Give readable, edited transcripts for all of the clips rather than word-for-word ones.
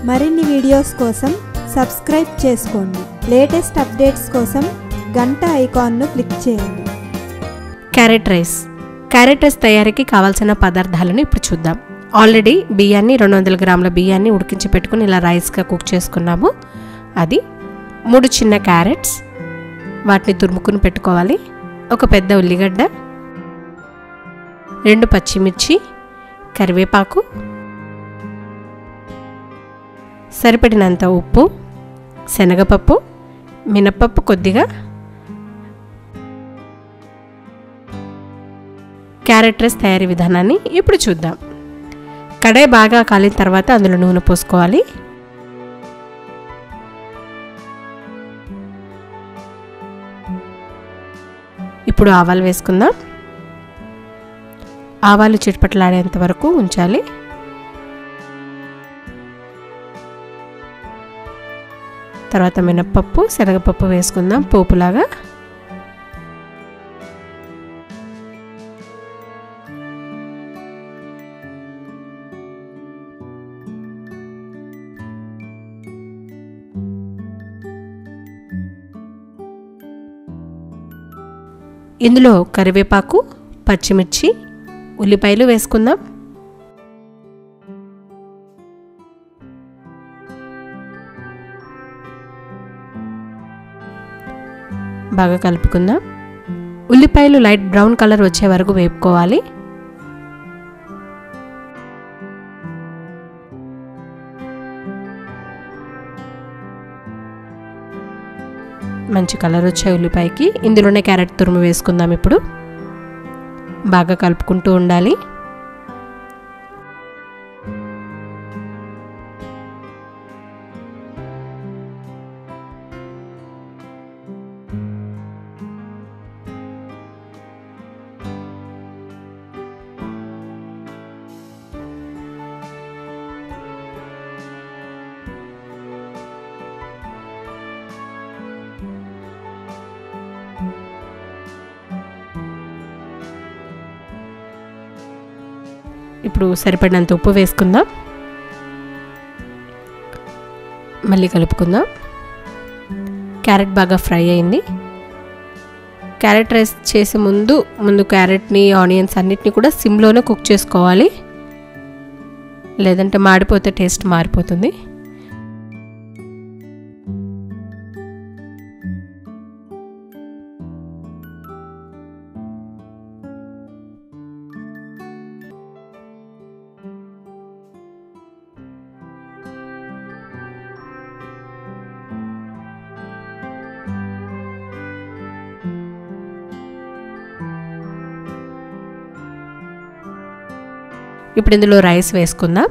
మరిన్ని వీడియోస్ కోసం సబ్స్క్రైబ్ చేసుకోండి. లేటెస్ట్ అప్డేట్స్ కోసం గంట ఐకాన్ను క్లిక్ చేయండి. క్యారెట్ రైస్ తయారీకి కావాల్సిన పదార్థాలను ఇప్పుడు చూద్దాం. ఆల్రెడీ బియ్యాన్ని 200 గ్రాముల బియ్యాన్ని ఉడికించి పెట్టుకుని ఇలా రైస్గా కుక్ చేసుకున్నాము. అది 3 చిన్న క్యారెట్స్, వాటిని తురుముకుని పెట్టుకోవాలి. ఒక పెద్ద ఉల్లిగడ్డ, 2 పచ్చిమిర్చి, కరివేపాకు, సరిపడినంత ఉప్పు, శనగపప్పు, మినపప్పు కొద్దిగా. క్యారెట్ రైస్ తయారీ విధానాన్ని ఇప్పుడు చూద్దాం. కడాయి బాగా కాలిన తర్వాత అందులో నూనె పోసుకోవాలి. ఇప్పుడు ఆవాలు వేసుకుందాం. ఆవాలు చిటపటలాడేంత వరకు ఉంచాలి. తర్వాత మినప్పప్పు, శనగపప్పు వేసుకుందాం పోపులాగా. ఇందులో కరివేపాకు, పచ్చిమిర్చి, ఉల్లిపాయలు వేసుకుందాం. బాగా కలుపుకుందాం. ఉల్లిపాయలు లైట్ బ్రౌన్ కలర్ వచ్చే వరకు వేపుకోవాలి. మంచి కలర్ వచ్చే ఉల్లిపాయకి ఇందులోనే క్యారెట్ తురుము వేసుకుందాం. ఇప్పుడు బాగా కలుపుకుంటూ ఉండాలి. ఇప్పుడు సరిపడినంత ఉప్పు వేసుకుందాం. మళ్ళీ కలుపుకుందాం. క్యారెట్ బాగా ఫ్రై అయింది. క్యారెట్ రైస్ చేసే ముందు క్యారెట్ని, ఆనియన్స్ అన్నిటిని కూడా సిమ్లోనే కుక్ చేసుకోవాలి, లేదంటే మాడిపోతే టేస్ట్ మారిపోతుంది. ఇప్పుడు ఇందులో రైస్ వేసుకుందాం.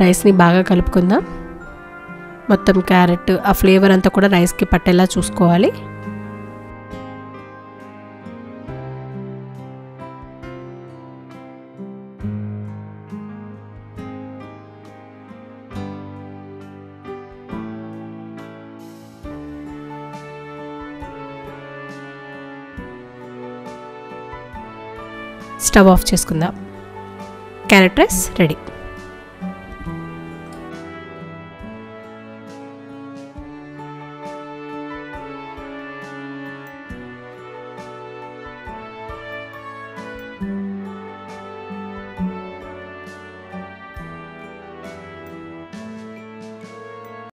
రైస్ని బాగా కలుపుకుందాం. మొత్తం క్యారెట్ ఆ ఫ్లేవర్ అంతా కూడా రైస్కి పట్టేలా చూసుకోవాలి. స్టవ్ ఆఫ్ చేసుకుందాం. Carrot rice ready.